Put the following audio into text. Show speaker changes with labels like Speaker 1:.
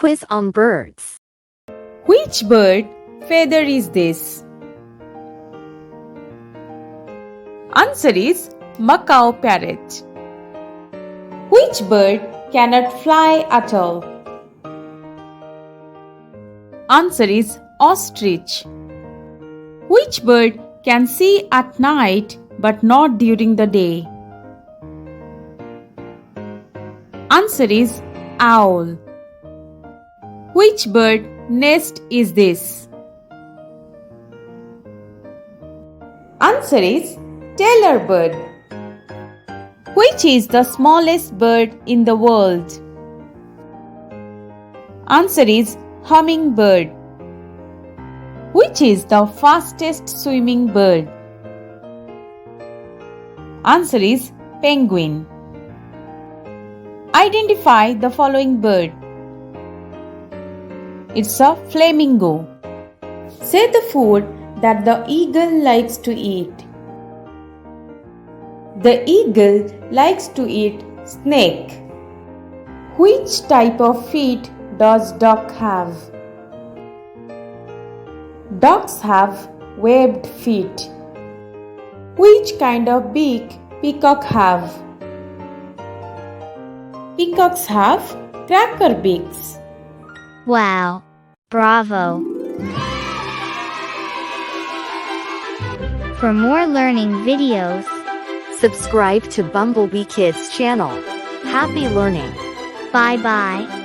Speaker 1: quiz on birds.
Speaker 2: Which bird feather is this? Answer is macaw parrot. Which bird cannot fly at all? Answer is ostrich. Which bird can see at night but not during the day? Answer is owl. Which bird nest is this? Answer is tailor bird. Which is the smallest bird in the world? Answer is hummingbird. Which is the fastest swimming bird? Answer is penguin. Identify the following bird. It's a flamingo. Say the food that the eagle likes to eat. The eagle likes to eat snake. Which type of feet does duck have? Ducks have webbed feet. Which kind of beak peacock have? Peacocks have cracker beaks.
Speaker 3: Wow! Bravo! For more learning videos,
Speaker 1: Subscribe to Bumblebee Kids channel. Happy learning!
Speaker 3: bye bye.